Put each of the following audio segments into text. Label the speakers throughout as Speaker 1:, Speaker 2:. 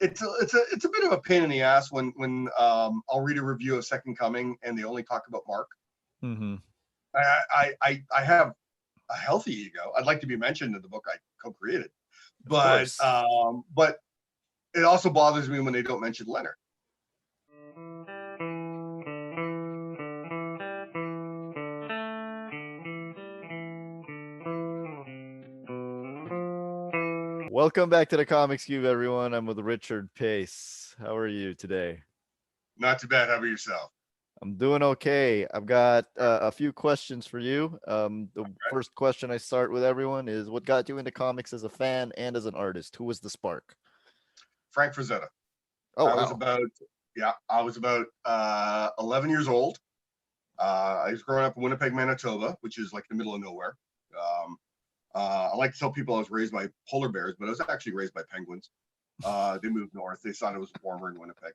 Speaker 1: it's a bit of a pain in the ass when I'll read a review of Second Coming and they only talk about Mark.
Speaker 2: Mm-hmm.
Speaker 1: I have a healthy ego. I'd like to be mentioned in the book I co-created, but it also bothers me when they don't mention Leonard.
Speaker 2: Welcome back to the Comics Cube, everyone. I'm with Richard Pace. How are you today?
Speaker 1: Not too bad. How about yourself?
Speaker 2: I'm doing okay. I've got a few questions for you. The first question I start with everyone is, what got you into comics as a fan and as an artist? Who was the spark?
Speaker 1: Frank Frazetta.
Speaker 2: Oh,
Speaker 1: I was about 11 years old. I was growing up in Winnipeg, Manitoba, which is like the middle of nowhere. I like to tell people I was raised by polar bears, but I was actually raised by penguins. They moved north. They thought it was warmer in Winnipeg.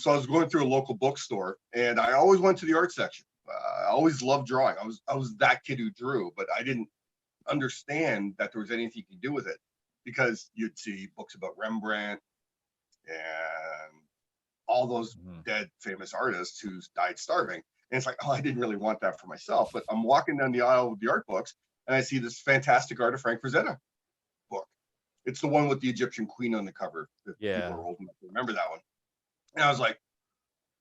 Speaker 1: So I was going through a local bookstore, and I always went to the art section. I always loved drawing. I was that kid who drew, but I didn't understand that there was anything you could do with it, because you'd see books about Rembrandt and all those dead famous artists who died starving. And it's like, oh, I didn't really want that for myself. But I'm walking down the aisle with the art books, and I see this fantastic art of Frank Frazetta book. It's the one with the Egyptian queen on the cover. If people are old enough to remember that one. And I was like,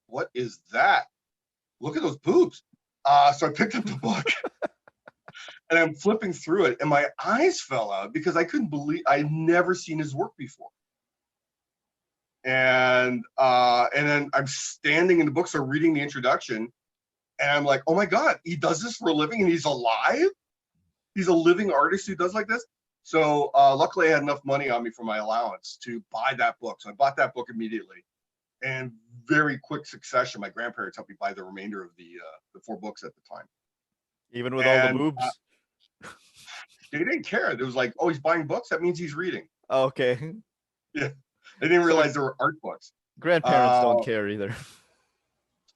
Speaker 1: what is that? Look at those boobs. So I picked up the book and I'm flipping through it, and my eyes fell out because I couldn't believe I'd never seen his work before. And then I'm standing in the bookstore reading the introduction, and I'm like, oh my God, he does this for a living and he's alive? He's a living artist who does like this? So luckily I had enough money on me for my allowance to buy that book. So I bought that book immediately. And very quick succession, my grandparents helped me buy the remainder of the 4 books at the time.
Speaker 2: Even with all the boobs?
Speaker 1: They didn't care. It was like, oh, he's buying books? That means he's reading.
Speaker 2: Oh, okay.
Speaker 1: Yeah. They didn't realize there were art books.
Speaker 2: Grandparents don't care either.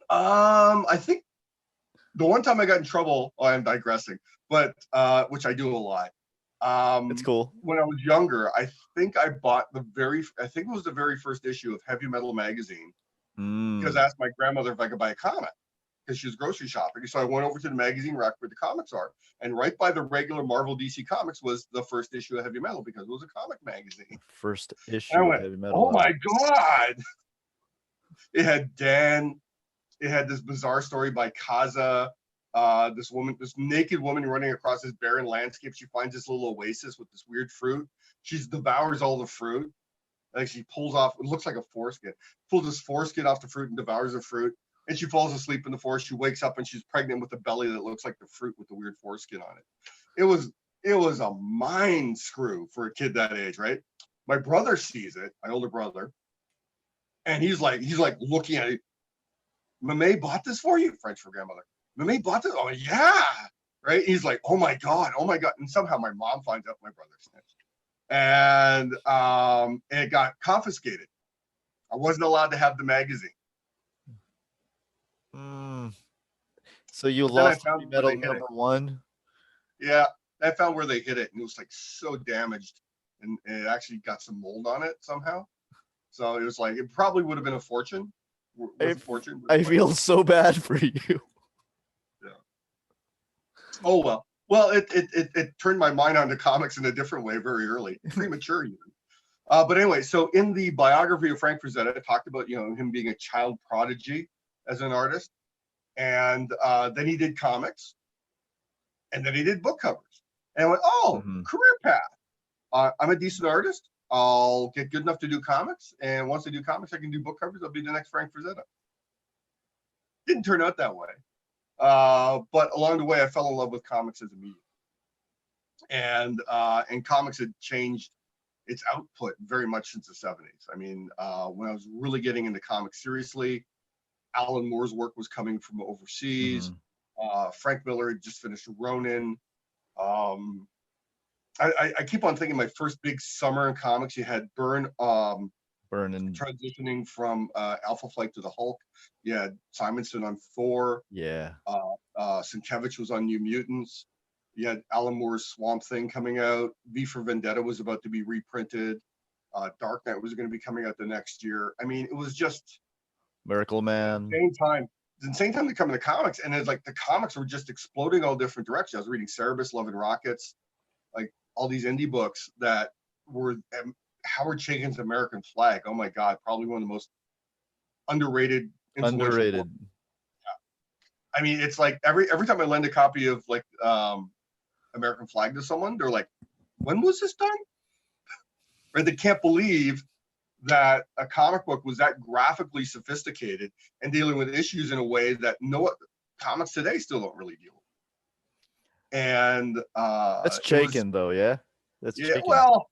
Speaker 1: I think the one time I got in trouble, I'm digressing, but which I do a lot.
Speaker 2: It's cool.
Speaker 1: When I was younger, I think I bought it was the very first issue of Heavy Metal magazine, because I asked my grandmother if I could buy a comic, because she was grocery shopping. So I went over to the magazine rack where the comics are, and right by the regular Marvel DC Comics was the first issue of Heavy Metal, because it was a comic magazine.
Speaker 2: First issue of Heavy Metal.
Speaker 1: Oh my God! It had Dan. It had this bizarre story by Kaza. This naked woman running across this barren landscape. She finds this little oasis with this weird fruit. She devours all the fruit. Like, she pulls off, it looks like a foreskin. Pulls this foreskin off the fruit and devours the fruit. And she falls asleep in the forest. She wakes up and she's pregnant with a belly that looks like the fruit with the weird foreskin on it. It was a mind screw for a kid that age, right? My brother sees it, my older brother, and he's like looking at it. Mame bought this for you? French for grandmother. Mame bought this? Oh yeah, right? He's like, oh my God. And somehow my mom finds out my brother snitched. And it got confiscated. I wasn't allowed to have the magazine.
Speaker 2: So you lost Heavy Metal #1?
Speaker 1: Yeah, I found where they hid it, and it was like so damaged, and it actually got some mold on it somehow. So it was like, it probably would have been a fortune.
Speaker 2: I feel so bad for you.
Speaker 1: Yeah. Oh well. Well, it turned my mind onto comics in a different way very early, premature even. But anyway, so in the biography of Frank Frazetta, it talked about him being a child prodigy as an artist, and then he did comics, and then he did book covers, and I went, career path. I'm a decent artist. I'll get good enough to do comics, and once I do comics, I can do book covers. I'll be the next Frank Frazetta. Didn't turn out that way, but along the way, I fell in love with comics as a medium, and comics had changed its output very much since the 70s. I mean, when I was really getting into comics seriously, Alan Moore's work was coming from overseas. Frank Miller had just finished Ronin. I keep on thinking my first big summer in comics, you had Byrne and transitioning from Alpha Flight to the Hulk. You had Simonson on Thor.
Speaker 2: Yeah.
Speaker 1: Sienkiewicz was on New Mutants. You had Alan Moore's Swamp Thing coming out. V for Vendetta was about to be reprinted. Dark Knight was going to be coming out the next year. I mean, it was just
Speaker 2: Miracle Man.
Speaker 1: Insane time to come into comics, and it's like the comics were just exploding all different directions. I was reading Cerebus, Love and Rockets, like all these indie books that were Howard Chaykin's American Flag. Oh my God, probably one of the most underrated.
Speaker 2: Underrated.
Speaker 1: I mean, it's like every time I lend a copy of like American Flag to someone, they're like, "When was this done?" Right? They can't believe that a comic book was that graphically sophisticated and dealing with issues in a way that comics today still don't really deal with. And
Speaker 2: that's Chaykin, though, yeah. That's
Speaker 1: yeah.
Speaker 2: Chaykin.
Speaker 1: Well,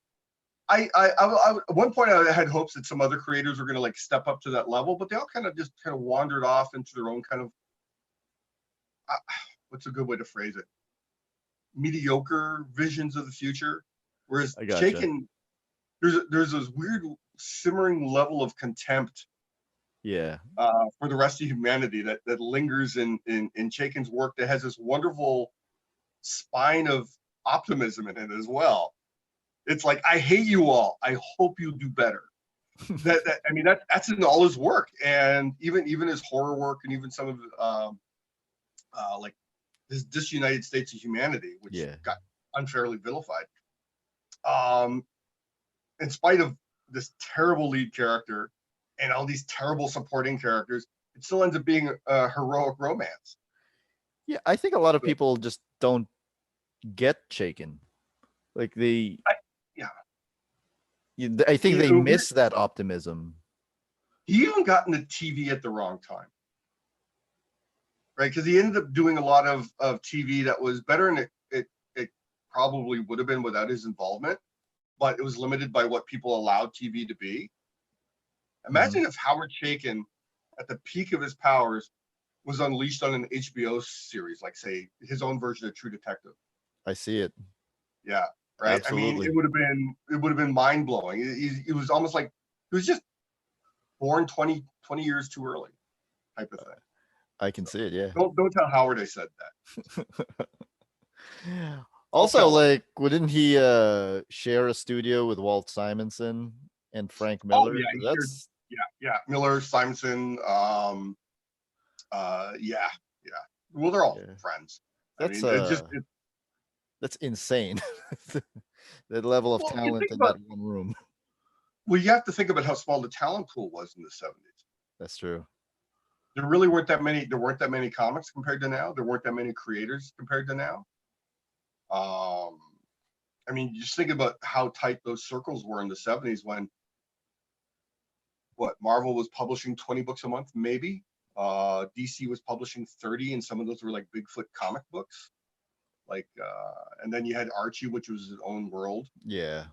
Speaker 1: I at one point I had hopes that some other creators were going to like step up to that level, but they all kind of wandered off into their own kind of what's a good way to phrase it? Mediocre visions of the future. Whereas Chaykin, there's this weird simmering level of contempt for the rest of humanity that lingers in Chaykin's work, that has this wonderful spine of optimism in it as well. It's like, I hate you all, I hope you do better. I mean that's in all his work, and even his horror work, and even some of like his Disunited States of Humanity, which got unfairly vilified. In spite of this terrible lead character and all these terrible supporting characters, it still ends up being a heroic romance.
Speaker 2: Yeah, I think a lot of people just don't get Chaykin. Like I think they miss that optimism.
Speaker 1: He even got into TV at the wrong time, right? Because he ended up doing a lot of TV that was better, and it probably would have been without his involvement, but it was limited by what people allowed TV to be. Imagine if Howard Chaykin, at the peak of his powers, was unleashed on an HBO series, like say his own version of True Detective.
Speaker 2: I see it.
Speaker 1: Yeah, right.
Speaker 2: Absolutely.
Speaker 1: I mean, it would have been mind blowing. It was almost like he was just born 20 years too early, type of thing.
Speaker 2: I can see it. Yeah.
Speaker 1: Don't tell Howard I said that.
Speaker 2: Also, like, wouldn't he share a studio with Walt Simonson and Frank Miller?
Speaker 1: Oh, yeah. Miller, Simonson, yeah. Well, they're all friends.
Speaker 2: That's that's insane. That level of talent in that one room.
Speaker 1: Well, you have to think about how small the talent pool was in the 70s.
Speaker 2: That's true.
Speaker 1: There really weren't that many. There weren't that many comics compared to now. There weren't that many creators compared to now. I mean, just think about how tight those circles were in the 70s, when Marvel was publishing 20 books a month, maybe. DC was publishing 30, and some of those were like Bigfoot comic books. Like, and then you had Archie, which was his own world.
Speaker 2: Yeah.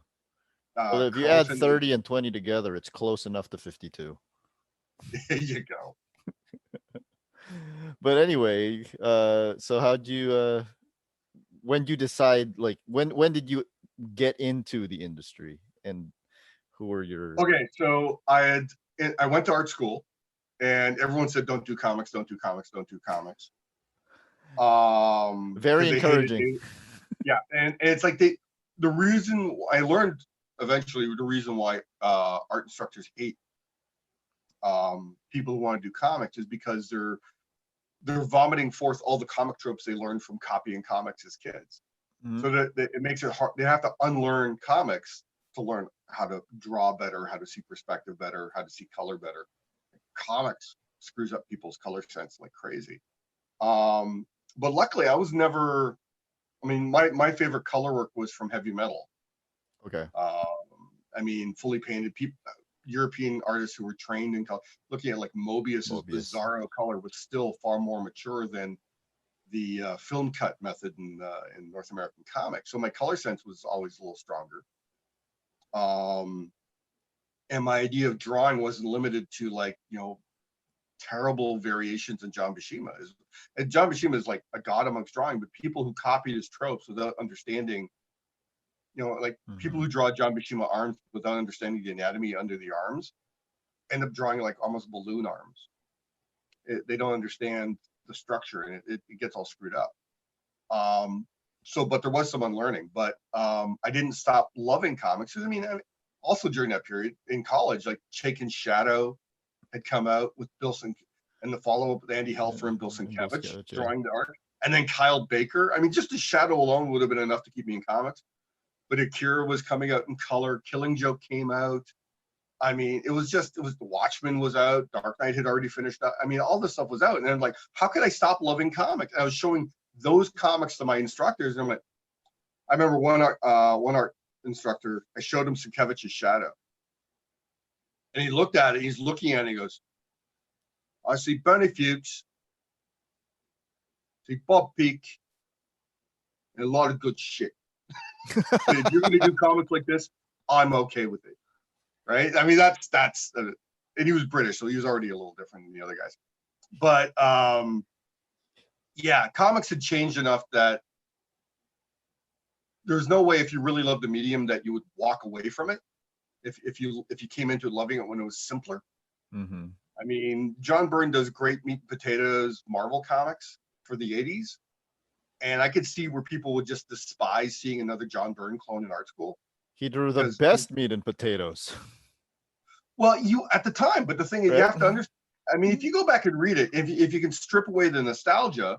Speaker 2: Well, if you add 30 and 20 together, it's close enough to 52.
Speaker 1: There you go.
Speaker 2: But anyway, so how'd you when you decide, like, when did you get into the industry, and who were your...
Speaker 1: Okay, so I went to art school, and everyone said, don't do comics.
Speaker 2: Very encouraging.
Speaker 1: Yeah, and it's like the reason I learned eventually, the reason why art instructors hate people who want to do comics is because they're vomiting forth all the comic tropes they learned from copying comics as kids. So that it makes it hard. They have to unlearn comics to learn how to draw better, how to see perspective better, how to see color better. Comics screws up people's color sense like crazy. But luckily, I was never... I mean, my favorite color work was from heavy metal.
Speaker 2: Okay.
Speaker 1: I mean, fully painted people, European artists who were trained in color. Looking at like Mobius's Bizarro color was still far more mature than the film cut method in North American comics. So my color sense was always a little stronger. And my idea of drawing wasn't limited to, like, terrible variations in John Buscema. And John Buscema is like a god amongst drawing, but people who copied his tropes without understanding, like people who draw John Buscema arms without understanding the anatomy under the arms end up drawing like almost balloon arms. They don't understand the structure, and it gets all screwed up. But there was some unlearning, but I didn't stop loving comics. I mean, also during that period in college, like Chaykin Shadow had come out with Bilson, and the follow-up with Andy Helfer and Bill Sienkiewicz drawing the art. And then Kyle Baker. I mean, just the shadow alone would have been enough to keep me in comics. But Akira was coming out in color. Killing Joke came out. I mean, it was The Watchmen was out. Dark Knight had already finished up. I mean, all this stuff was out. And I'm like, how could I stop loving comics? I was showing those comics to my instructors. And I'm like, I remember one art instructor, I showed him Sienkiewicz's Shadow. And he looked at it. He's looking at it. And he goes, I see Bernie Fuchs, see Bob Peak, and a lot of good shit. If you're going to do comics like this, I'm okay with it, right? I mean, that's, and he was British, so he was already a little different than the other guys. But yeah, comics had changed enough that there's no way, if you really love the medium, that you would walk away from it. If you came into it loving it when it was simpler.
Speaker 2: Mm-hmm.
Speaker 1: I mean, John Byrne does great meat and potatoes Marvel comics for the 80s. And I could see where people would just despise seeing another John Byrne clone in art school.
Speaker 2: He drew the best meat and potatoes.
Speaker 1: Well, at the time, but the thing is, you have to understand. I mean, if you go back and read it, if you can strip away the nostalgia,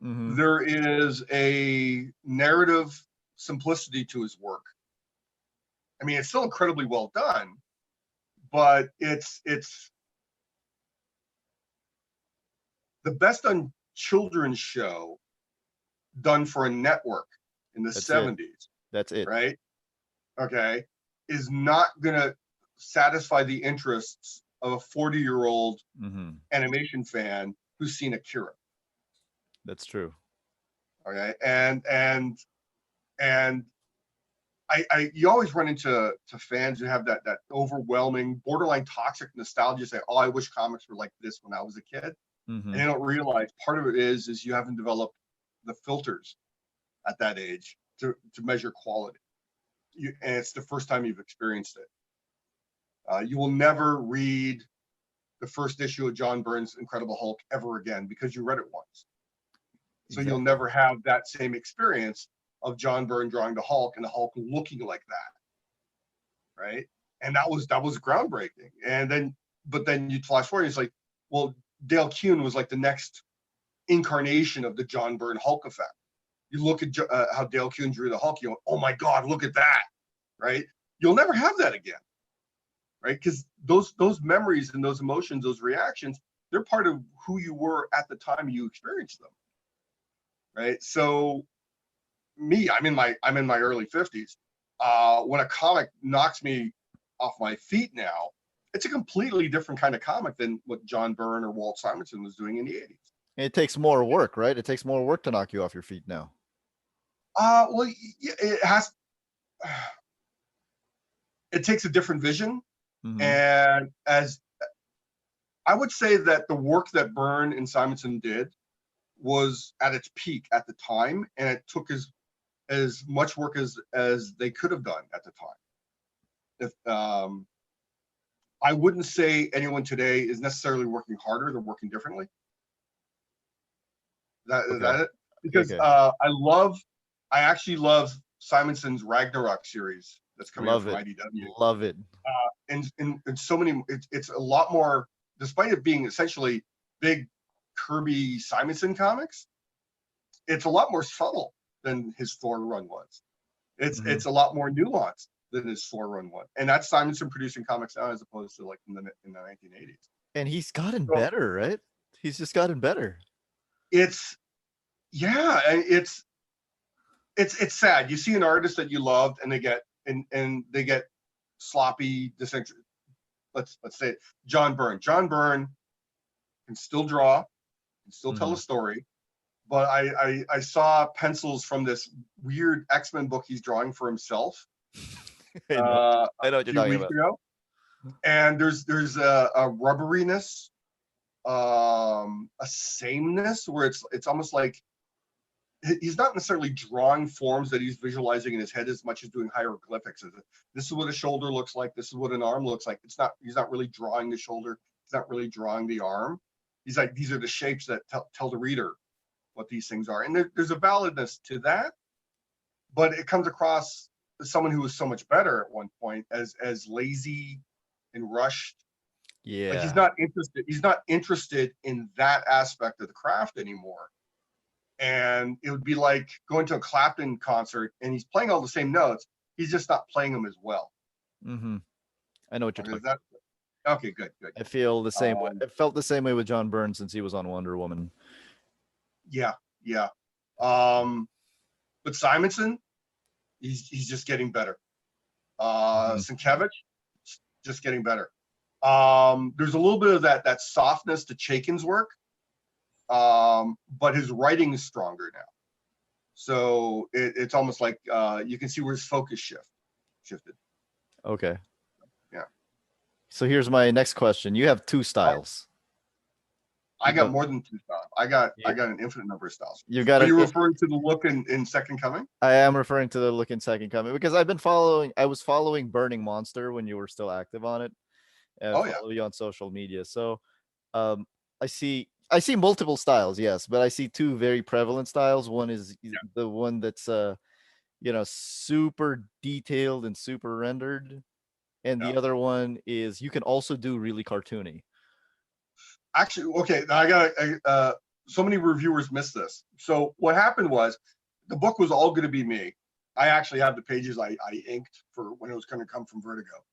Speaker 1: there is a narrative simplicity to his work. I mean, it's still incredibly well done, but it's the best done children's show done for a network in the 70s.
Speaker 2: That's it.
Speaker 1: Right? Okay. Is not going to satisfy the interests of a 40-year-old animation fan who's seen Akira.
Speaker 2: That's true.
Speaker 1: Okay. And you always run into fans who have that overwhelming, borderline toxic nostalgia, say, oh, I wish comics were like this when I was a kid. And they don't realize part of it is you haven't developed the filters at that age to measure quality. And it's the first time you've experienced it. You will never read the first issue of John Byrne's Incredible Hulk ever again because you read it once. So you'll never have that same experience of John Byrne drawing the Hulk and the Hulk looking like that, right? And that was groundbreaking. But then you flash forward, and it's like, well, Dale Kuhn was like the next incarnation of the John Byrne Hulk effect. You look at how Dale Kuhn drew the Hulk, you go, oh my God, look at that, right? You'll never have that again, right? Because those memories and those emotions, those reactions, they're part of who you were at the time you experienced them, right? So me, I'm in my early 50s. When a comic knocks me off my feet now, it's a completely different kind of comic than what John Byrne or Walt Simonson was doing in the 80s.
Speaker 2: It takes more work, right? It takes more work to knock you off your feet now.
Speaker 1: Well, it has. It takes a different vision, and as I would say that the work that Byrne and Simonson did was at its peak at the time, and it took as much work as they could have done at the time. If I wouldn't say anyone today is necessarily working harder; they're working differently. Is that it? Because I actually love Simonson's Ragnarok series that's coming out from IDW.
Speaker 2: Love it.
Speaker 1: And so many, it's a lot more, despite it being essentially big Kirby Simonson comics, it's a lot more subtle than his Thor run was. It's a lot more nuanced than his Thor run was. And that's Simonson producing comics now as opposed to like in the 1980s.
Speaker 2: And he's gotten better, right? He's just gotten better.
Speaker 1: It's sad. You see an artist that you loved and they get sloppy, disinterested. Let's say it. John Byrne. John Byrne can still draw, can still tell a story, but I saw pencils from this weird X-Men book he's drawing for himself.
Speaker 2: I know what you're talking about.
Speaker 1: Ago. And there's a rubberiness, a sameness where it's almost like he's not necessarily drawing forms that he's visualizing in his head as much as doing hieroglyphics. This is what a shoulder looks like. This is what an arm looks like. He's not really drawing the shoulder. He's not really drawing the arm. He's like, these are the shapes that tell the reader what these things are. And there's a validness to that, but it comes across someone who was so much better at one point as lazy and rushed. Like
Speaker 2: Yeah.
Speaker 1: he's not interested in that aspect of the craft anymore. And it would be like going to a Clapton concert and he's playing all the same notes, he's just not playing them as well.
Speaker 2: Mm-hmm. I know what you're
Speaker 1: Is
Speaker 2: talking.
Speaker 1: that okay? Good.
Speaker 2: I feel the same way. I felt the same way with John Byrne since he was on Wonder Woman.
Speaker 1: Yeah. But Simonson, he's just getting better. Sienkiewicz, just getting better. There's a little bit of that softness to Chaikin's work, but his writing is stronger now. So it's almost like you can see where his focus shifted.
Speaker 2: Okay.
Speaker 1: Yeah.
Speaker 2: So here's my next question. You have 2 styles.
Speaker 1: I got more than 2 styles. I got an infinite number of styles. Are you referring to the look in Second Coming?
Speaker 2: I am referring to the look in Second Coming because I was following Burning Monster when you were still active on it. Follow you on social media. So I see multiple styles, yes, but I see 2 very prevalent styles. One is the one that's super detailed and super rendered. And the other one is you can also do really cartoony.
Speaker 1: Actually, okay, I got so many reviewers missed this. So what happened was the book was all going to be me. I actually have the pages I inked for when it was going to come from Vertigo.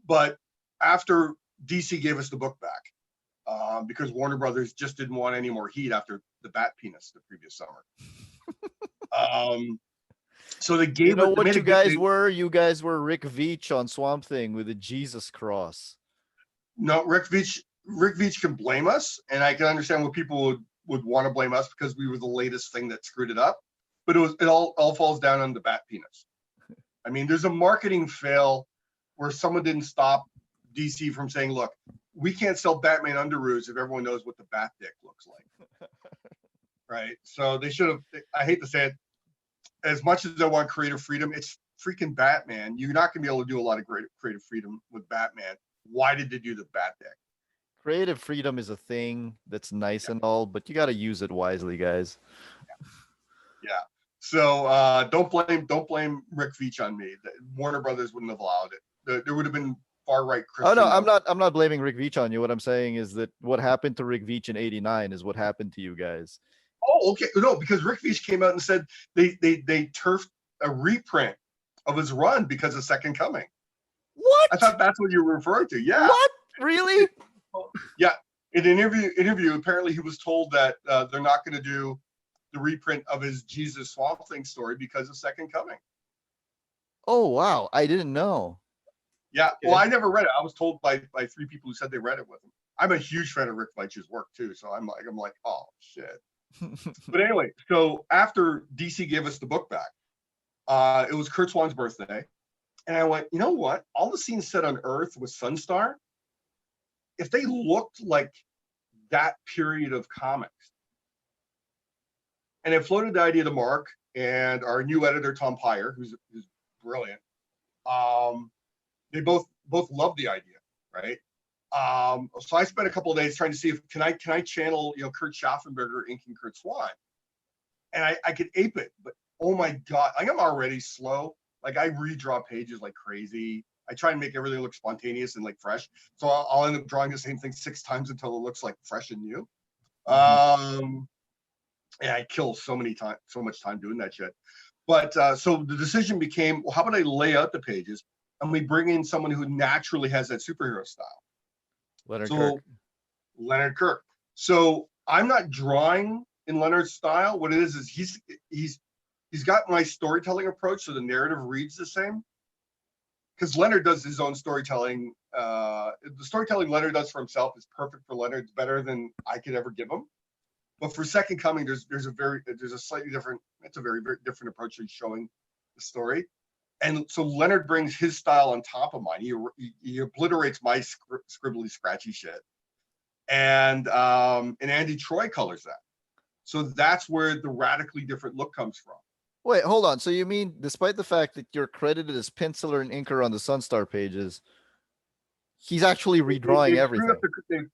Speaker 1: But after DC gave us the book back, because Warner Brothers just didn't want any more heat after the bat penis the previous summer. So they gave
Speaker 2: what you guys were? You guys were Rick Veitch on Swamp Thing with a Jesus cross.
Speaker 1: No, Rick Veitch can blame us, and I can understand what people would want to blame us because we were the latest thing that screwed it up. But it all falls down on the bat penis. I mean, there's a marketing fail where someone didn't stop DC from saying, "Look, we can't sell Batman underoos if everyone knows what the bat dick looks like." Right? So they should have. I hate to say it, as much as I want creative freedom, it's freaking Batman. You're not going to be able to do a lot of great creative freedom with Batman. Why did they do the bat dick?
Speaker 2: Creative freedom is a thing that's nice and all, but you got to use it wisely, guys.
Speaker 1: Yeah. So don't blame Rick Veitch on me. Warner Brothers wouldn't have allowed it. There would have been far right Christian.
Speaker 2: Oh no, I'm not blaming Rick Veitch on you. What I'm saying is that what happened to Rick Veitch in '89 is what happened to you guys.
Speaker 1: Oh, okay. No, because Rick Veitch came out and said they turfed a reprint of his run because of Second Coming.
Speaker 2: What?
Speaker 1: I thought that's what you were referring to. Yeah.
Speaker 2: What? Really?
Speaker 1: Yeah. In an interview, apparently he was told that they're not going to do the reprint of his Jesus Swamp Thing story because of Second Coming.
Speaker 2: Oh wow, I didn't know.
Speaker 1: Yeah, well, I never read it. I was told by 3 people who said they read it with him. I'm a huge fan of Rick Veitch's work too, so I'm like, oh shit. But anyway, so after DC gave us the book back, it was Kurt Swan's birthday, and I went, you know what? All the scenes set on Earth with Sunstar, if they looked like that period of comics, and it floated the idea to Mark and our new editor Tom Peyer, who's brilliant. They both loved the idea, right? So I spent a couple of days trying to see if can I channel Kurt Schaffenberger inking Kurt Swan, and I could ape it, but oh my god, like I'm already slow. Like I redraw pages like crazy. I try and make everything look spontaneous and like fresh. So I'll end up drawing the same thing 6 times until it looks like fresh and new. And I kill so much time doing that shit. But so the decision became, well, how about I lay out the pages and we bring in someone who naturally has that superhero style. Leonard Kirk. So I'm not drawing in Leonard's style. What it is he's got my storytelling approach, so the narrative reads the same. Because Leonard does his own storytelling. The storytelling Leonard does for himself is perfect for Leonard. It's better than I could ever give him. But for Second Coming, there's a slightly different. It's a very, very different approach to showing the story. And so Leonard brings his style on top of mine. He obliterates my scribbly, scratchy shit. And Andy Troy colors that. So that's where the radically different look comes from.
Speaker 2: Wait, hold on. So you mean, despite the fact that you're credited as penciler and inker on the Sunstar pages, he's actually redrawing everything?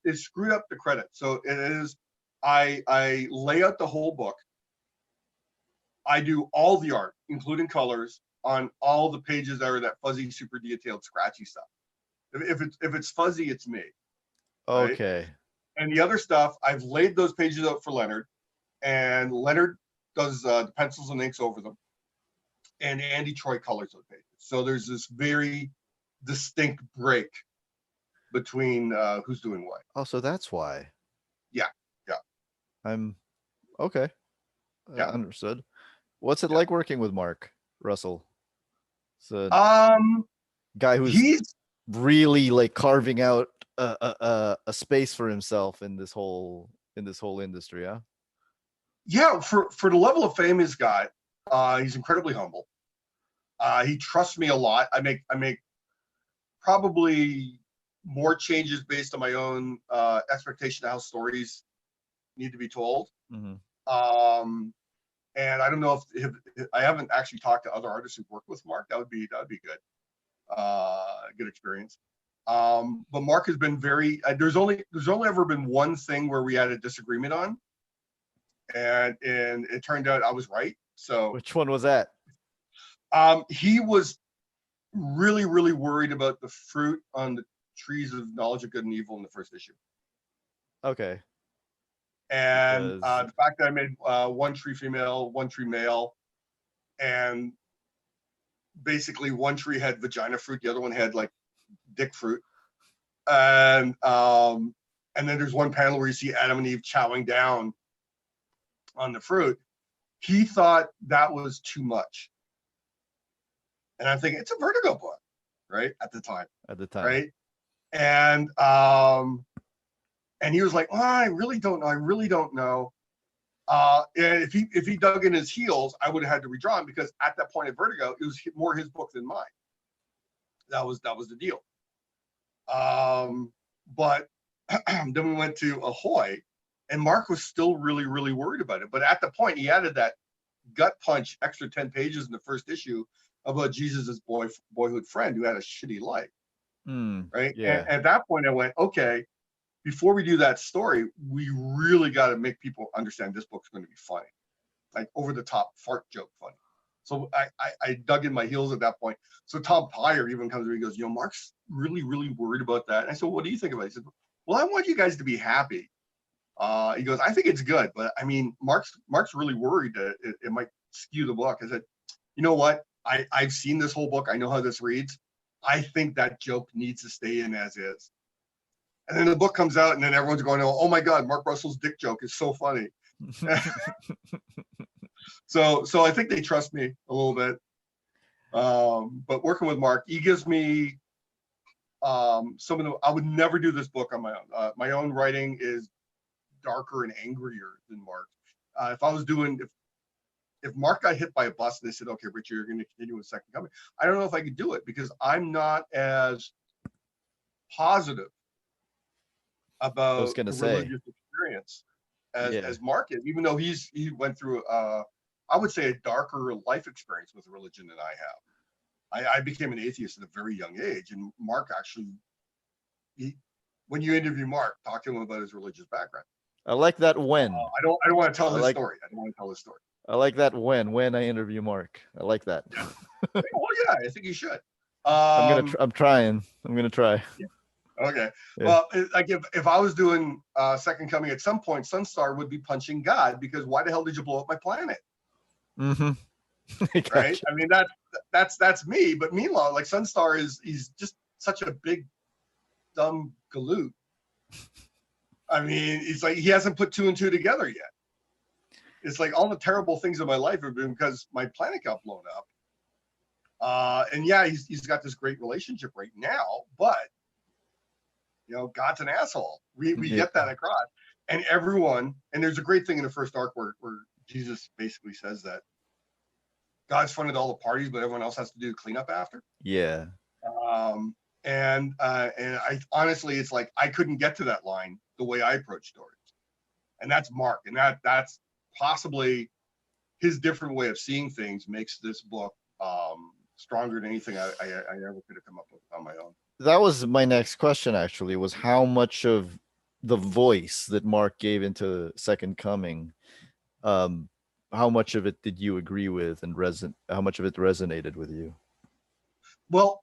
Speaker 1: They screwed up the credit. So it is, I lay out the whole book. I do all the art, including colors, on all the pages that are that fuzzy, super detailed, scratchy stuff. If it's fuzzy, it's me. Right?
Speaker 2: Okay.
Speaker 1: And the other stuff, I've laid those pages out for Leonard, and Leonard does the pencils and inks over them, and Andy Troy colors those pages. So there's this very distinct break between who's doing what.
Speaker 2: Oh, so that's why.
Speaker 1: Yeah.
Speaker 2: I'm okay.
Speaker 1: Yeah.
Speaker 2: Understood. What's it like working with Mark Russell? So guy who's
Speaker 1: he's
Speaker 2: really like carving out a space for himself in this whole industry.
Speaker 1: Yeah, for the level of fame he's got, he's incredibly humble. He trusts me a lot. I make probably more changes based on my own expectation of how stories need to be told.
Speaker 2: Mm-hmm.
Speaker 1: And I don't know if I haven't actually talked to other artists who've worked with Mark. That would be good. Good experience. But Mark has been very. There's only ever been one thing where we had a disagreement on, and it turned out I was right. So
Speaker 2: which one was that?
Speaker 1: He was really worried about the fruit on the trees of knowledge of good and evil in the first issue.
Speaker 2: Okay.
Speaker 1: And the fact that I made one tree female, one tree male, and basically one tree had vagina fruit, the other one had like dick fruit, and then there's one panel where you see Adam and Eve chowing down on the fruit. He thought that was too much, and I'm thinking it's a Vertigo book, right? At the time, right? And he was like, oh, I really don't know. And if he dug in his heels, I would have had to redraw him, because at that point at Vertigo, it was more his book than mine. That was the deal. But then we went to Ahoy, and Mark was still really worried about it. But at the point, he added that gut punch extra 10 pages in the first issue about Jesus's boyhood friend who had a shitty life. Right?
Speaker 2: Yeah.
Speaker 1: And at that point, I went, okay, before we do that story, we really got to make people understand this book's going to be funny, like over the top fart joke funny. So I dug in my heels at that point. So Tom Peyer even comes to me and goes, Mark's really worried about that. And I said, what do you think about it? He said, well, I want you guys to be happy. He goes, I think it's good, but I mean, Mark's really worried that it might skew the book. I said, you know what? I've seen this whole book. I know how this reads. I think that joke needs to stay in as is. And then the book comes out, and then everyone's going, oh my God, Mark Russell's dick joke is so funny. So I think they trust me a little bit. But working with Mark, he gives me some of the, I would never do this book on my own. My own writing is darker and angrier than Mark. If I was doing, if Mark got hit by a bus and they said, okay, Richard, you're going to continue with Second Coming, I don't know if I could do it, because I'm not as positive about the religious experience as Mark is, even though he went through I would say a darker life experience with religion than I have. I became an atheist at a very young age, and Mark actually, when you interview Mark, talk to him about his religious background.
Speaker 2: I like that when.
Speaker 1: I don't want to tell his story. I don't want to tell his story.
Speaker 2: I like that when I interview Mark. I like that.
Speaker 1: Yeah. Well, yeah, I think you should.
Speaker 2: I'm trying. I'm gonna try.
Speaker 1: Yeah. Okay.
Speaker 2: Yeah.
Speaker 1: Well, like if I was doing Second Coming, at some point, Sunstar would be punching God, because why the hell did you blow up my planet? Right? I mean, that's me. But meanwhile, like Sunstar he's just such a big dumb galoot. I mean, he's like, he hasn't put two and two together yet. It's like all the terrible things in my life have been because my planet got blown up. And yeah, he's got this great relationship right now, but God's an asshole. We get that across. And everyone, and there's a great thing in the first arc where Jesus basically says that God's funded all the parties, but everyone else has to do the cleanup after.
Speaker 2: Yeah.
Speaker 1: And I honestly, it's like I couldn't get to that line the way I approach stories. And that's Mark. And that's possibly his different way of seeing things makes this book stronger than anything I ever could have come up with on my own.
Speaker 2: That was my next question, actually, was how much of the voice that Mark gave into Second Coming, how how much of it did you agree with, and how much of it resonated with you?
Speaker 1: Well,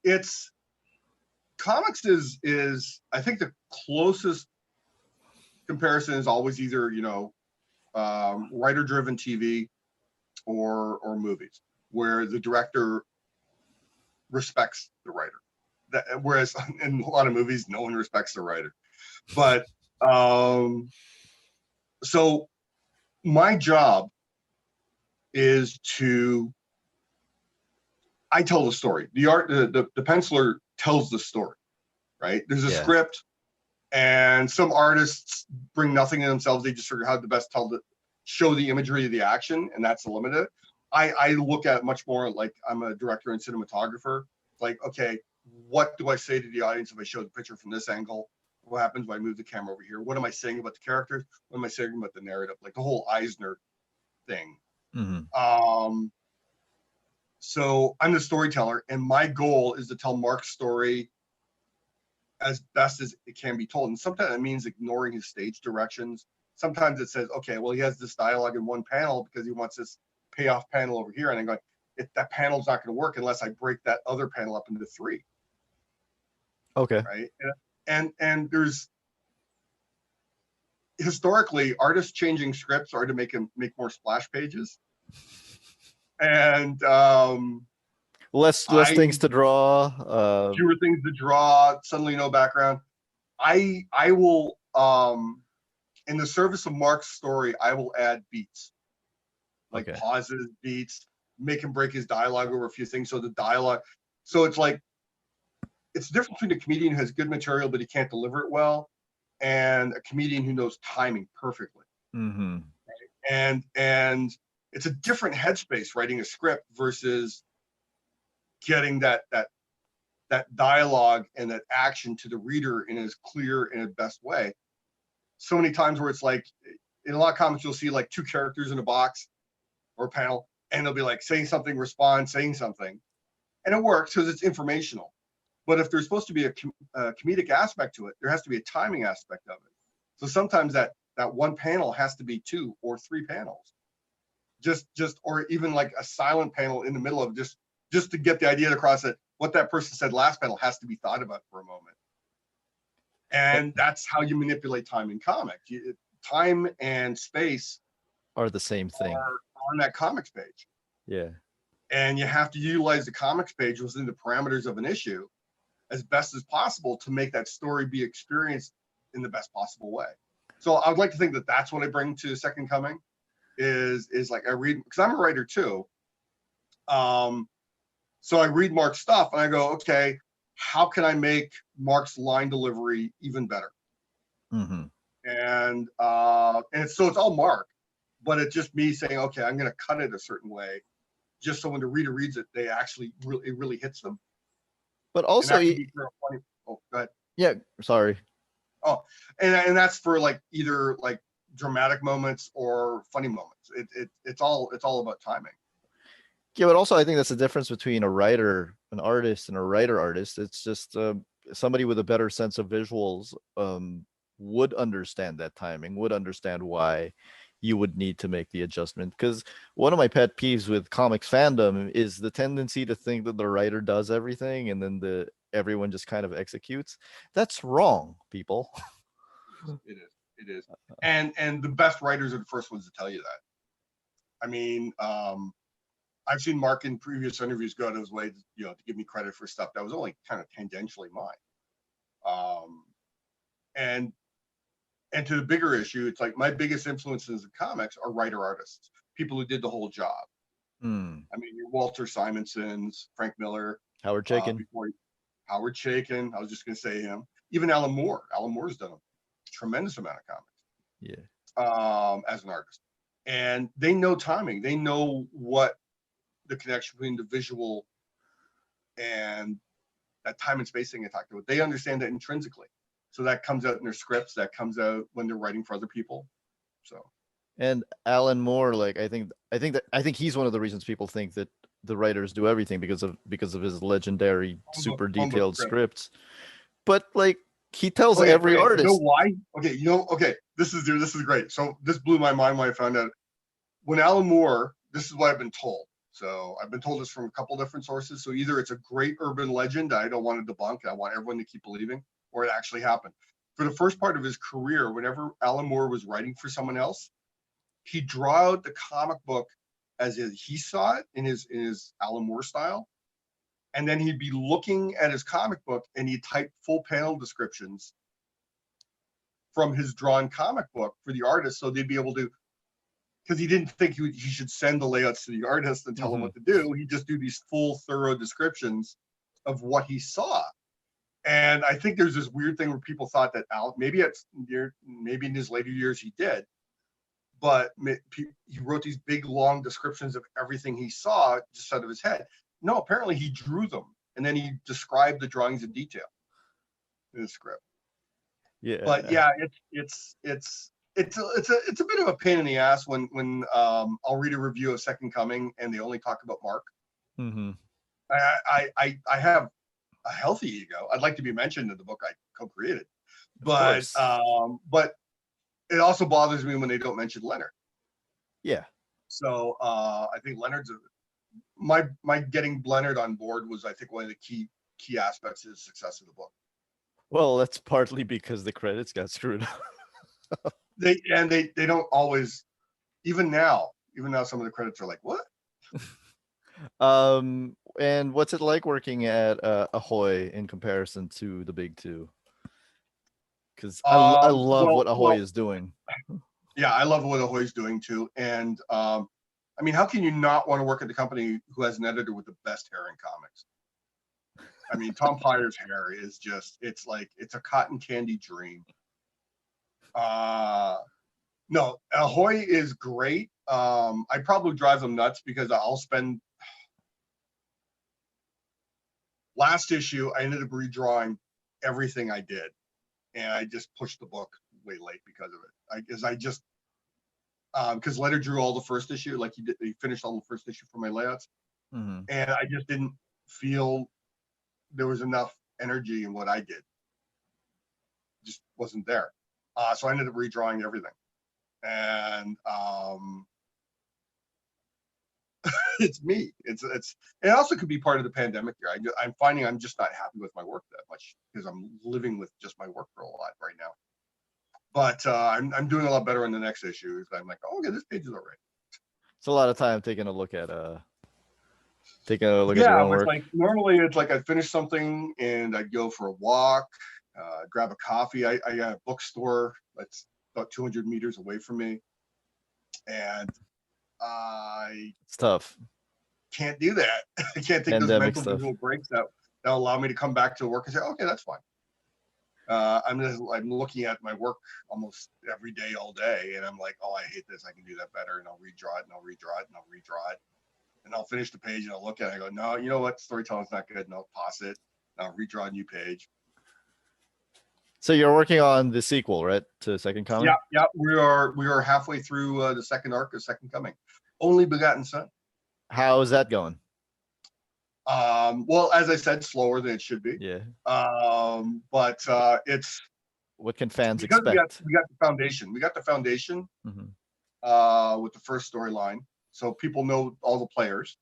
Speaker 1: comics is I think the closest comparison is always either, writer driven TV or movies, where the director respects the writer. Whereas in a lot of movies, no one respects the writer. But so my job is I tell the story. The penciler tells the story, right? There's a script, and some artists bring nothing in themselves. They just figure out how to best show the imagery of the action, and that's the limit of it. I look at it much more like I'm a director and cinematographer. Like, okay, what do I say to the audience if I show the picture from this angle? What happens when I move the camera over here? What am I saying about the characters? What am I saying about the narrative? Like the whole Eisner thing.
Speaker 2: Mm-hmm.
Speaker 1: So I'm the storyteller, and my goal is to tell Mark's story as best as it can be told. And sometimes it means ignoring his stage directions. Sometimes it says, okay, well, he has this dialogue in one panel because he wants this payoff panel over here. And I'm going, that panel's not going to work unless I break that other panel up into 3.
Speaker 2: Okay.
Speaker 1: Right. And there's historically artists changing scripts are to make more splash pages. And
Speaker 2: less things to draw.
Speaker 1: Fewer things to draw, suddenly no background. I will in the service of Mark's story, I will add beats. Like pauses, beats, make him break his dialogue over a few things. So the dialogue, so it's like, it's the difference between a comedian who has good material, but he can't deliver it well, and a comedian who knows timing perfectly.
Speaker 2: Mm-hmm.
Speaker 1: Right? And it's a different headspace writing a script versus getting that dialogue and that action to the reader in as clear and as best way. So many times where it's like, in a lot of comics, you'll see like 2 characters in a box or a panel, and they'll be like saying something, respond, saying something. And it works because it's informational. But if there's supposed to be a comedic aspect to it, there has to be a timing aspect of it. So sometimes that one panel has to be 2 or 3 panels. Just or even like a silent panel in the middle of just to get the idea across that what that person said last panel has to be thought about for a moment. And that's how you manipulate time in comics. Time and space
Speaker 2: are the same thing
Speaker 1: on that comics page.
Speaker 2: Yeah.
Speaker 1: And you have to utilize the comics page within the parameters of an issue as best as possible to make that story be experienced in the best possible way. So I would like to think that that's what I bring to Second Coming is like I read, because I'm a writer too. So I read Mark's stuff and I go, okay, how can I make Mark's line delivery even better?
Speaker 2: Mm-hmm.
Speaker 1: And it's all Mark, but it's just me saying, okay, I'm going to cut it a certain way, just so when the reader reads it, they actually it really hits them.
Speaker 2: But also,
Speaker 1: go ahead.
Speaker 2: Yeah, sorry.
Speaker 1: Oh, and that's for like either like dramatic moments or funny moments. It's all about timing.
Speaker 2: Yeah, but also I think that's the difference between a writer, an artist, and a writer-artist. It's just somebody with a better sense of visuals would understand that timing, would understand why you would need to make the adjustment. Because one of my pet peeves with comics fandom is the tendency to think that the writer does everything and then everyone just kind of executes. That's wrong, people.
Speaker 1: It is. And the best writers are the first ones to tell you that. I mean, I've seen Mark in previous interviews go out of his way, to give me credit for stuff that was only kind of tangentially mine. And to the bigger issue, it's like my biggest influences in comics are writer artists, people who did the whole job. I mean, your Walter Simonsons, Frank Miller,
Speaker 2: Howard Chaykin.
Speaker 1: Howard Chaykin. I was just going to say him. Even Alan Moore. Alan Moore's done a tremendous amount of comics.
Speaker 2: Yeah.
Speaker 1: As an artist, and they know timing. They know what the connection between the visual and that time and space thing I talked about. They understand that intrinsically. So that comes out in their scripts. That comes out when they're writing for other people. So.
Speaker 2: And Alan Moore, like I think he's one of the reasons people think that the writers do everything because of his legendary super detailed scripts. But like he tells every artist.
Speaker 1: You know why? Okay, this is great. So this blew my mind when I found out. when Alan Moore, this is what I've been told. So I've been told this from a couple different sources. So either it's a great urban legend I don't want to debunk, and I want everyone to keep believing, or it actually happened. For the first part of his career, whenever Alan Moore was writing for someone else, he'd draw out the comic book as he saw it in his Alan Moore style. And then he'd be looking at his comic book and he'd type full panel descriptions from his drawn comic book for the artist. So they'd be able to, because he didn't think he should send the layouts to the artist and tell him what to do. He'd just do these full, thorough descriptions of what he saw. And I think there's this weird thing where people thought that maybe in his later years he did, but he wrote these big, long descriptions of everything he saw just out of his head. No, apparently he drew them, and then he described the drawings in detail in the script.
Speaker 2: Yeah,
Speaker 1: but yeah, it's a bit of a pain in the ass when I'll read a review of Second Coming and they only talk about Mark.
Speaker 2: Mm-hmm.
Speaker 1: I have a healthy ego. I'd like to be mentioned in the book I co-created, but it also bothers me when they don't mention Leonard.
Speaker 2: Yeah.
Speaker 1: So I think Leonard's my getting Leonard on board was, I think, one of the key aspects of the success of the book.
Speaker 2: Well, that's partly because the credits got screwed up.
Speaker 1: They don't always, even now some of the credits are like, what?
Speaker 2: And what's it like working at Ahoy in comparison to the big two? Because I love what Ahoy is doing.
Speaker 1: Yeah, I love what Ahoy's doing too. And I mean, how can you not want to work at the company who has an editor with the best hair in comics? I mean, Tom Pyre's hair is just, it's a cotton candy dream. No, Ahoy is great. I probably drive them nuts because I'll spend, last issue, I ended up redrawing everything I did. And I just pushed the book way late because of it. Because Leonard drew all the first issue, like he finished all the first issue for my layouts.
Speaker 2: Mm-hmm.
Speaker 1: And I just didn't feel there was enough energy in what I did. Just wasn't there. So I ended up redrawing everything. And it's me. It also could be part of the pandemic here. I'm finding I'm just not happy with my work that much because I'm living with just my work for a lot right now. But I'm doing a lot better in the next issue. I'm like, oh, okay, this page is all right.
Speaker 2: It's a lot of time taking a look at your own work.
Speaker 1: Like normally it's like I'd finish something and I'd go for a walk, grab a coffee. I got a bookstore that's about 200 meters away from me, and
Speaker 2: it's tough.
Speaker 1: Can't do that. I can't take
Speaker 2: Pandemic
Speaker 1: those mental breaks that allow me to come back to work and say, okay, that's fine. I'm looking at my work almost every day, all day, and I'm like, oh, I hate this. I can do that better, and I'll redraw it, and I'll redraw it, and I'll redraw it, and I'll finish the page, and I'll look at it, and I go, no, you know what? Storytelling's not good, and I'll pause it, and I'll redraw a new page.
Speaker 2: So you're working on the sequel, right, to Second Coming?
Speaker 1: Yeah. We are halfway through the second arc of Second Coming, Only Begotten Son.
Speaker 2: How is that going?
Speaker 1: Well, as I said, slower than it should be.
Speaker 2: Yeah.
Speaker 1: But it's.
Speaker 2: What can fans expect?
Speaker 1: We got the foundation. We got the foundation.
Speaker 2: Mm-hmm.
Speaker 1: With the first storyline, so people know all the players.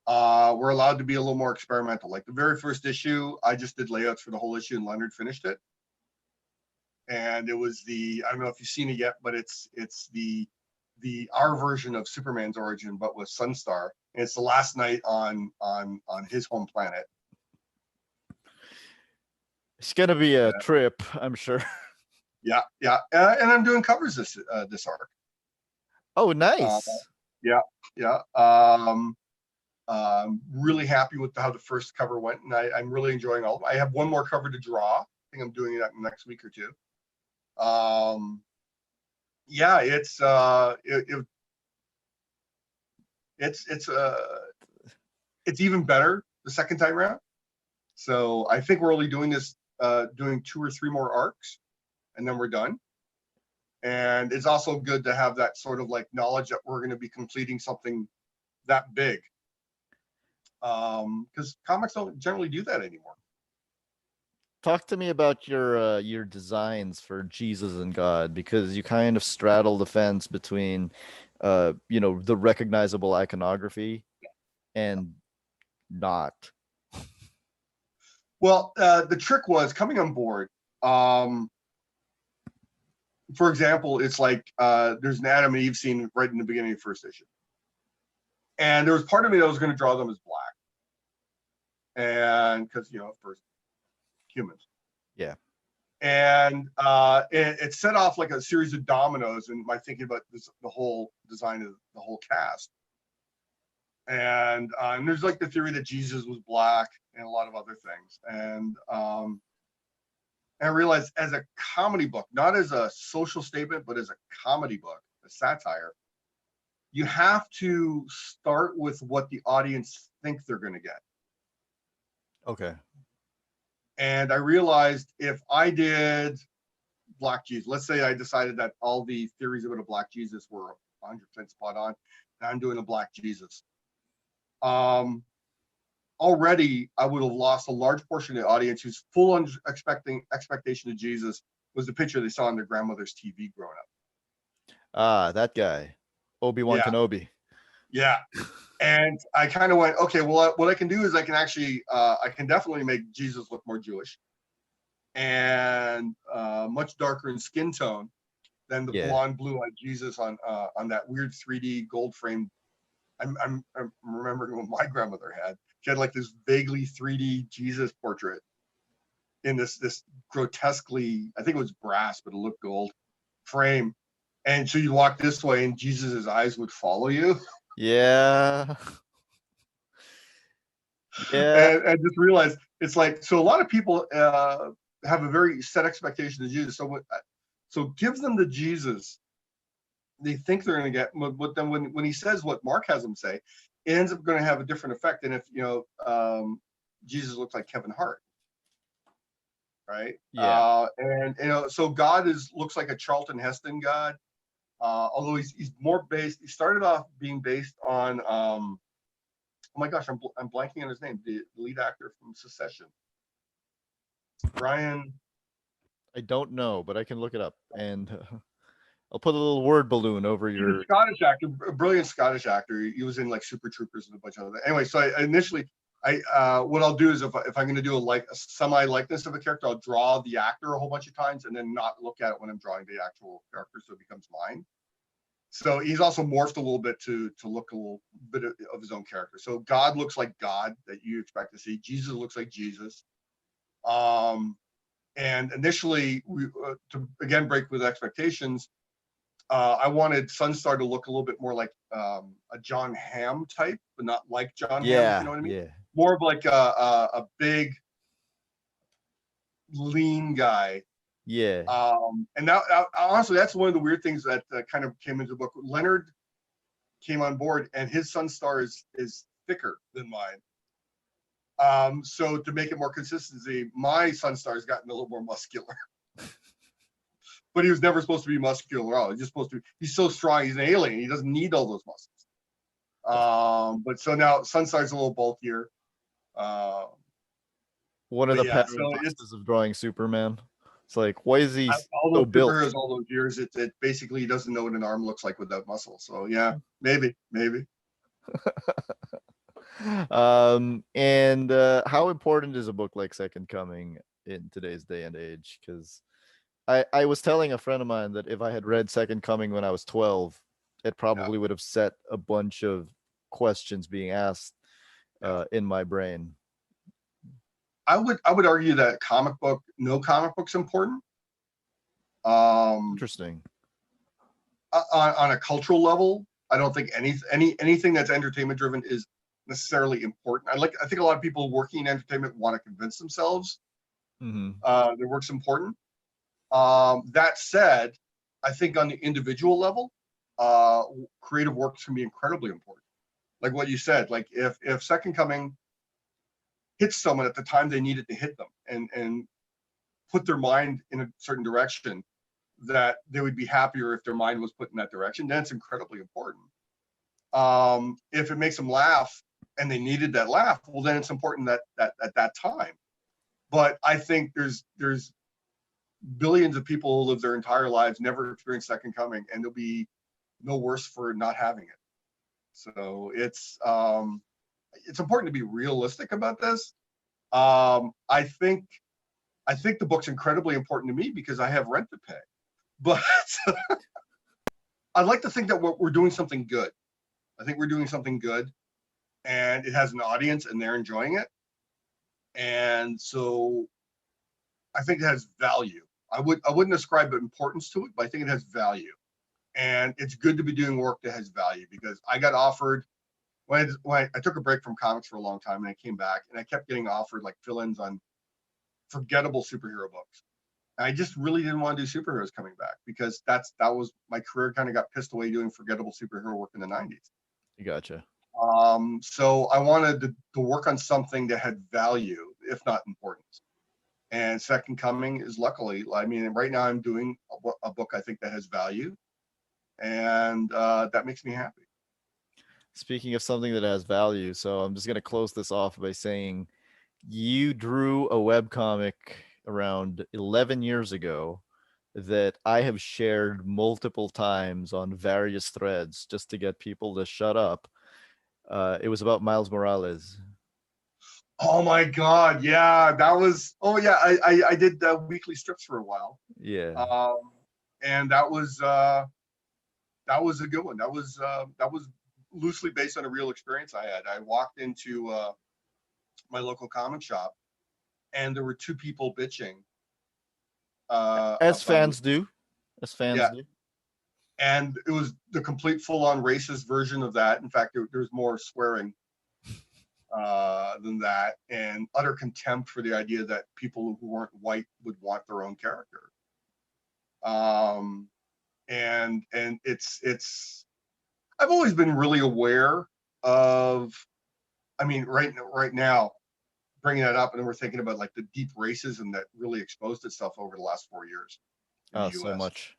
Speaker 1: We're allowed to be a little more experimental. Like the very first issue, I just did layouts for the whole issue, and Leonard finished it. And it was I don't know if you've seen it yet, but it's our version of Superman's origin, but with Sunstar. And it's the last night on his home planet.
Speaker 2: It's gonna be a trip, I'm sure.
Speaker 1: Yeah. And I'm doing covers this arc.
Speaker 2: Oh, nice.
Speaker 1: Yeah. Really happy with how the first cover went, and I'm really enjoying all of them. I have one more cover to draw. I think I'm doing that in the next week or two. Yeah, it's even better the second time around. So I think we're only doing 2 or 3 more arcs, and then we're done. And it's also good to have that sort of like knowledge that we're going to be completing something that big. Because comics don't generally do that anymore.
Speaker 2: Talk to me about your designs for Jesus and God, because you kind of straddle the fence between the recognizable iconography and not.
Speaker 1: Well, the trick was coming on board. For example, it's like there's an Adam and Eve scene right in the beginning of first issue, and there was part of me that was going to draw them as black, and because first humans.
Speaker 2: Yeah.
Speaker 1: And it set off like a series of dominoes in my thinking about the whole design of the whole cast. And there's like the theory that Jesus was black and a lot of other things. And I realized as a comedy book, not as a social statement, but as a comedy book, a satire, you have to start with what the audience think they're going to get.
Speaker 2: Okay.
Speaker 1: And I realized if I did Black Jesus, let's say I decided that all the theories about a Black Jesus were 100% spot on, and I'm doing a Black Jesus. Already I would have lost a large portion of the audience whose full expectation of Jesus was the picture they saw on their grandmother's TV growing up.
Speaker 2: Ah, that guy, Obi-Wan Kenobi.
Speaker 1: Yeah. And I kind of went, okay, well, what I can do is I can actually, I can definitely make Jesus look more Jewish and much darker in skin tone than the blonde, blue-eyed Jesus on that weird 3D gold frame. I'm remembering what my grandmother had. She had like this vaguely 3D Jesus portrait in this grotesquely, I think it was brass, but it looked gold frame. And so you'd walk this way and Jesus's eyes would follow you.
Speaker 2: Yeah. Yeah.
Speaker 1: And just realize it's like, so a lot of people have a very set expectation of Jesus. So give them the Jesus they think they're going to get. But then when he says what Mark has him say, it ends up going to have a different effect than if Jesus looks like Kevin Hart, right?
Speaker 2: Yeah.
Speaker 1: And so God looks like a Charlton Heston God, although he's more based. He started off being based on oh my gosh, I'm blanking on his name, the lead actor from Succession, Brian.
Speaker 2: I don't know, but I can look it up, and I'll put a little word balloon over your.
Speaker 1: He's a Scottish actor, a brilliant Scottish actor. He was in like Super Troopers and a bunch of other. Anyway, so what I'll do is if I'm going to do a semi likeness of a character, I'll draw the actor a whole bunch of times and then not look at it when I'm drawing the actual character, so it becomes mine. So he's also morphed a little bit to look a little bit of his own character. So God looks like God that you expect to see. Jesus looks like Jesus. And initially, to again break with expectations, I wanted Sunstar to look a little bit more like a John Hamm type, but not like John Hamm, if you know what I mean?
Speaker 2: Yeah.
Speaker 1: More of like a big, lean guy.
Speaker 2: Yeah.
Speaker 1: And now, honestly, that's one of the weird things that kind of came into the book. Leonard came on board, and his Sunstar is thicker than mine. So to make it more consistency, my Sunstar has gotten a little more muscular. But he was never supposed to be muscular at all. He's just supposed to be, he's so strong, he's an alien. He doesn't need all those muscles. But so now Sunstar's a little bulkier.
Speaker 2: One of the paradoxes of drawing Superman. It's like, why is he so built?
Speaker 1: All those years, it basically he doesn't know what an arm looks like without muscle. So yeah, maybe.
Speaker 2: And how important is a book like Second Coming in today's day and age? Because I was telling a friend of mine that if I had read Second Coming when I was 12, it probably would have set a bunch of questions being asked in my brain.
Speaker 1: I would argue that no comic book's important.
Speaker 2: Interesting.
Speaker 1: On a cultural level, I don't think anything that's entertainment driven is necessarily important. I think a lot of people working in entertainment want to convince themselves their work's important. That said, I think on the individual level, creative works can be incredibly important. Like what you said, like if Second Coming hits someone at the time they needed to hit them and put their mind in a certain direction, that they would be happier if their mind was put in that direction, then it's incredibly important. If it makes them laugh and they needed that laugh, well, then it's important that at that time. But I think there's billions of people who live their entire lives never experience second coming, and they'll be no worse for not having it. So it's important to be realistic about this. I think the book's incredibly important to me because I have rent to pay. But I'd like to think that we're doing something good. I think we're doing something good, and it has an audience, and they're enjoying it. And so I think it has value. I wouldn't ascribe importance to it, but I think it has value. And it's good to be doing work that has value, because I got offered when I took a break from comics for a long time, and I came back, and I kept getting offered like fill-ins on forgettable superhero books. And I just really didn't want to do superheroes coming back, because that was my career. Kind of got pissed away doing forgettable superhero work in the 90s.
Speaker 2: You gotcha.
Speaker 1: So I wanted to work on something that had value, if not importance. And Second Coming is, luckily, I mean, right now I'm doing a book I think that has value, and that makes me happy.
Speaker 2: Speaking of something that has value, so I'm just going to close this off by saying you drew a webcomic around 11 years ago that I have shared multiple times on various threads just to get people to shut up. It was about Miles Morales.
Speaker 1: Oh my God. Yeah, that was, oh yeah, I did weekly strips for a while.
Speaker 2: Yeah.
Speaker 1: And that was a good one. That was loosely based on a real experience I had. I walked into my local comic shop, and there were two people bitching.
Speaker 2: As fans do.
Speaker 1: And it was the complete full-on racist version of that. In fact, there's more swearing than that, and utter contempt for the idea that people who weren't white would want their own character. And it's I've always been really aware of, I mean, right now, bringing that up, and then we're thinking about like the deep racism that really exposed itself over the last 4 years in the US.
Speaker 2: So much.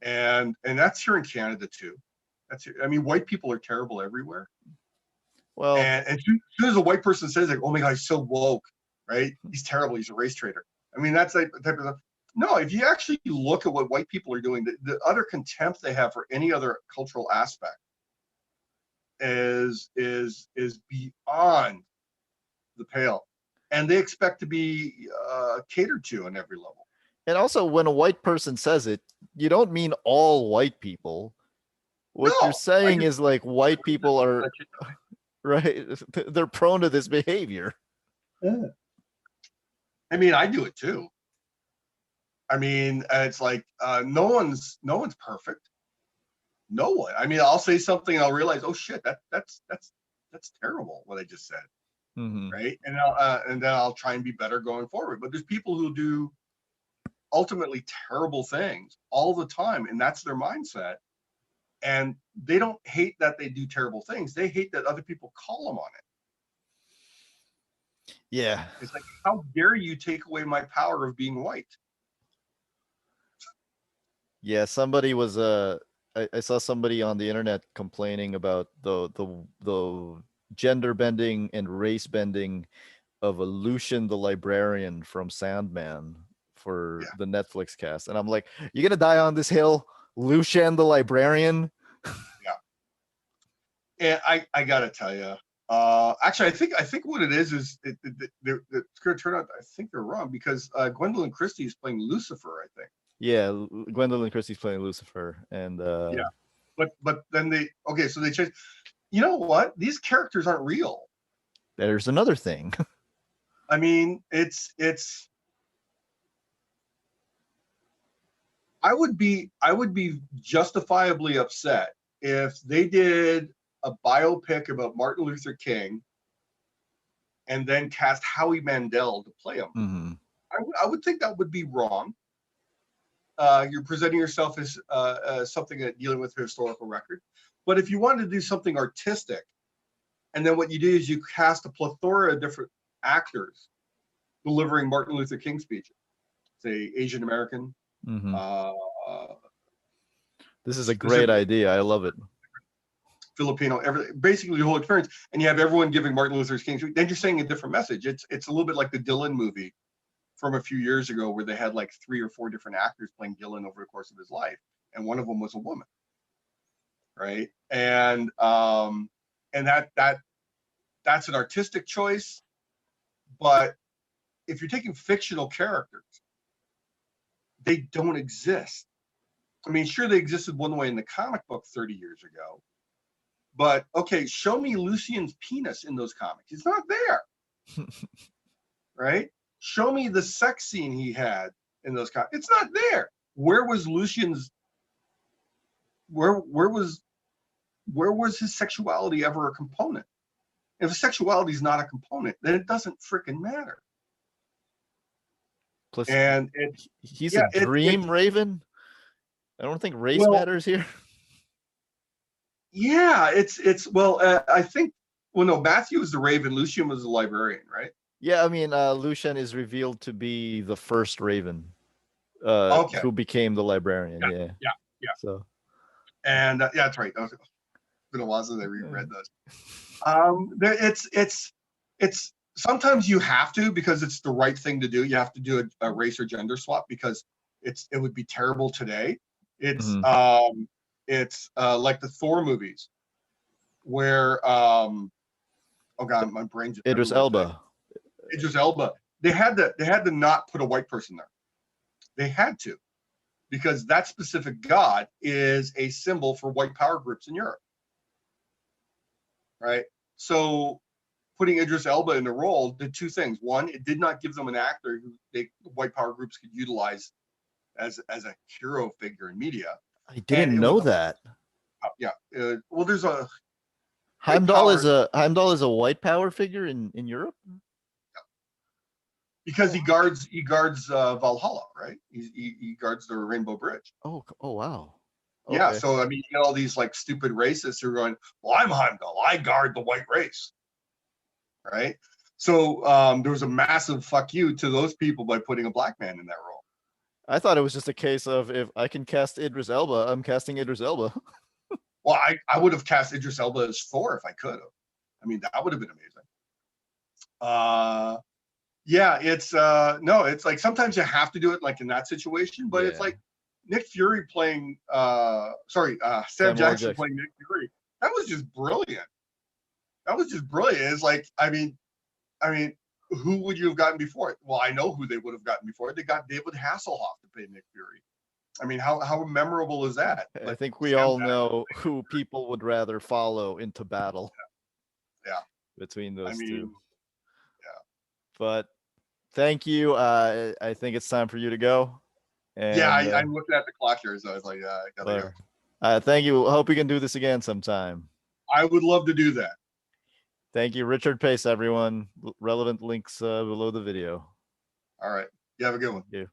Speaker 1: And that's here in Canada too. I mean, white people are terrible everywhere.
Speaker 2: Well,
Speaker 1: and as soon as a white person says like, "Oh my God, he's so woke," right? He's terrible. He's a race traitor. I mean, that's like the type of. No, if you actually look at what white people are doing, the utter contempt they have for any other cultural aspect is beyond the pale, and they expect to be catered to on every level.
Speaker 2: And also, when a white person says it, you don't mean all white people. What you're saying is like white people are right. They're prone to this behavior.
Speaker 1: Yeah. I mean, I do it too. I mean, it's like no one's perfect. No one. I mean, I'll say something and I'll realize, oh shit, that's terrible what I just said.
Speaker 2: Mm-hmm.
Speaker 1: Right? And then I'll try and be better going forward. But there's people who do ultimately terrible things all the time, and that's their mindset. And they don't hate that they do terrible things. They hate that other people call them on it.
Speaker 2: Yeah.
Speaker 1: It's like, how dare you take away my power of being white?
Speaker 2: Yeah, somebody was I saw somebody on the internet complaining about the gender bending and race bending of a Lucian the Librarian from Sandman for the Netflix cast, and I'm like, you're gonna die on this hill, Lucian the Librarian?
Speaker 1: Yeah. And I gotta tell you, actually, I think what it is it's gonna turn out. I think they're wrong, because Gwendolyn Christie is playing Lucifer, I think.
Speaker 2: Yeah, Gwendolyn Christie's playing Lucifer, and
Speaker 1: but then so they changed. You know what? These characters aren't real.
Speaker 2: There's another thing.
Speaker 1: I mean, it's. I would be justifiably upset if they did a biopic about Martin Luther King and then cast Howie Mandel to play him.
Speaker 2: Mm-hmm.
Speaker 1: I would think that would be wrong. You're presenting yourself as something that dealing with a historical record. But if you wanted to do something artistic, and then what you do is you cast a plethora of different actors delivering Martin Luther King speeches, say Asian American.
Speaker 2: Mm-hmm. This is a great idea. I love it.
Speaker 1: Filipino, basically the whole experience, and you have everyone giving Martin Luther King's speech, then you're saying a different message. It's a little bit like the Dylan movie from a few years ago, where they had like 3 or 4 different actors playing Dylan over the course of his life, and one of them was a woman, right? And that's an artistic choice, but if you're taking fictional characters, they don't exist. I mean, sure, they existed one way in the comic book 30 years ago, but okay, show me Lucian's penis in those comics. It's not there, right? Show me the sex scene he had in those comics. It's not there. Where was Lucian's? Where was his sexuality ever a component? If sexuality is not a component, then it doesn't freaking matter.
Speaker 2: Plus,
Speaker 1: and
Speaker 2: he's a dream raven. I don't think race matters here.
Speaker 1: Yeah, I think, well, no, Matthew was the raven, Lucian was the librarian, right?
Speaker 2: Yeah, I mean, Lucian is revealed to be the first raven who became the librarian. Yeah. So,
Speaker 1: and yeah, that's right. It's been a while since I reread those. It's sometimes you have to, because it's the right thing to do. You have to do a race or gender swap, because it would be terrible today. It's like the Thor movies, where oh god, my brain just
Speaker 2: Idris Elba.
Speaker 1: They had to not put a white person there. They had to, because that specific god is a symbol for white power groups in Europe, right? So putting Idris Elba in the role did 2 things. One, it did not give them an actor who the white power groups could utilize as a hero figure in media.
Speaker 2: I didn't know that.
Speaker 1: Well, there's a
Speaker 2: Heimdall is a white power figure in Europe.
Speaker 1: Because he guards Valhalla, right? He guards the Rainbow Bridge.
Speaker 2: Oh wow. Okay.
Speaker 1: Yeah, so I mean, you get all these like stupid racists who are going, well, I'm Heimdall, I guard the white race, right? So there was a massive fuck you to those people by putting a black man in that role.
Speaker 2: I thought it was just a case of, if I can cast Idris Elba, I'm casting Idris Elba.
Speaker 1: Well, I would have cast Idris Elba as Thor if I could have. I mean, that would have been amazing. Yeah, it's no, it's like sometimes you have to do it like in that situation, but it's like Nick Fury playing Sam Jackson playing Nick Fury. That was just brilliant. It's like, I mean, who would you have gotten before it? Well, I know who they would have gotten before it. They got David Hasselhoff to play Nick Fury. I mean, how memorable is that?
Speaker 2: I think we all know who people would rather follow into battle.
Speaker 1: Yeah.
Speaker 2: Between those two.
Speaker 1: Yeah.
Speaker 2: But thank you. I think it's time for you to go. And,
Speaker 1: I'm looking at the clock here, so I was like, I gotta
Speaker 2: go. Thank you. Hope we can do this again sometime.
Speaker 1: I would love to do that.
Speaker 2: Thank you, Richard Pace, everyone. Relevant links below the video.
Speaker 1: All right. You have a good one.
Speaker 2: Thank you.